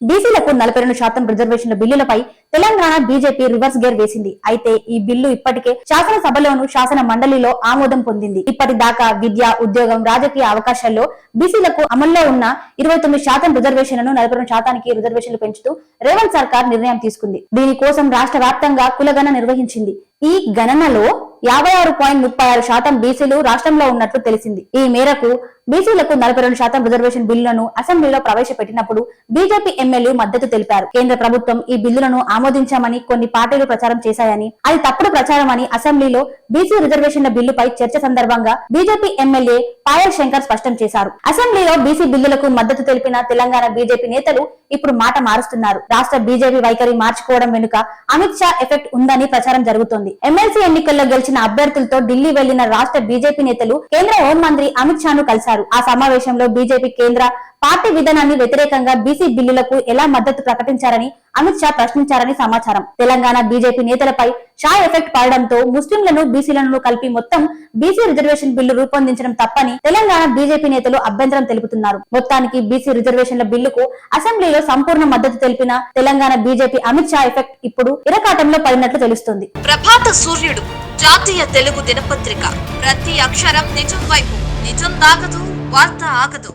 బీసీలకు 42% రిజర్వేషన్ల బిల్లులపై Telangana BJP reverse gear వేసింది. అయితే ఈ బిల్లు ఇప్పటికే శాసనసభలోను శాసన మండలిలో ఆమోదం పొందింది. ఇప్పటిదాకా విద్య, ఉద్యోగం, రాజకీయ అవకాశాల్లో బీసీలకు అమల్లో ఉన్న 29% రిజర్వేషన్లను 42% రిజర్వేషన్లు పెంచుతూ రేవంత్ సర్కార్ నిర్ణయం తీసుకుంది. దీనికోసం రాష్ట్ర వ్యాప్తంగా కులగణన నిర్వహించింది. ఈ గణనలో 56.36% బీసీలు రాష్ట్రంలో ఉన్నట్లు తెలిసింది. ఈ మేరకు బీసీలకు 42% రిజర్వేషన్ బిల్లులను అసెంబ్లీలో ప్రవేశపెట్టినప్పుడు బీజేపీ ఎమ్మెల్యే మద్దతు తెలిపారు. కేంద్ర ప్రభుత్వం ఈ బిల్లులను ఆమోదించామని కొన్ని పార్టీలు ప్రచారం చేశాయని, అది తప్పుడు ప్రచారం అని అసెంబ్లీలో బీసీ రిజర్వేషన్ల బిల్లుపై చర్చ సందర్భంగా బీజేపీ ఎమ్మెల్యే పాయల్ శంకర్ స్పష్టం చేశారు. అసెంబ్లీలో బీసీ బిల్లులకు మద్దతు తెలిపిన తెలంగాణ బీజేపీ నేతలు ఇప్పుడు మాట మారుస్తున్నారు. రాష్ట్ర బీజేపీ వైఖరి మార్చుకోవడం వెనుక అమిత్ షా ఎఫెక్ట్ ఉందని ప్రచారం జరుగుతోంది. ఎమ్మెల్సీ ఎన్నికల్లో గెలిచిన అభ్యర్థులతో ఢిల్లీ వెళ్లిన రాష్ట్ర బీజేపీ నేతలు కేంద్ర హోంమంత్రి అమిత్ షాను కలిశారు. ఆ సమావేశంలో బీజేపీ కేంద్ర పార్టీ విధానాన్ని వ్యతిరేకంగా బీసీ బిల్లులకు ఎలా మద్దతు ప్రకటించారని అమిత్ షా ప్రశ్నించారని సమాచారం. తెలంగాణ బీజేపీ నేతలపై షా ఎఫెక్ట్ పడడంతో ముస్లింలను, బీసీలను కలిపి మొత్తం బీసీ రిజర్వేషన్ బిల్లు రూపొందించడం తప్పని తెలంగాణ బీజేపీ నేతలు అభ్యంతరం తెలుపుతున్నారు. మొత్తానికి బీసీ రిజర్వేషన్ల బిల్లుకు అసెంబ్లీలో సంపూర్ణ మద్దతు తెలిపిన తెలంగాణ బీజేపీ అమిత్ షా ఎఫెక్ట్ ఇప్పుడు ఇరకాటంలో పడినట్లు తెలుస్తోంది. ప్రభాత సూర్యుడు జాతీయ తెలుగు దినపత్రిక. ప్రతి అక్షరం నిజం వైపు. నిజం దాగదు, వార్త ఆగదు.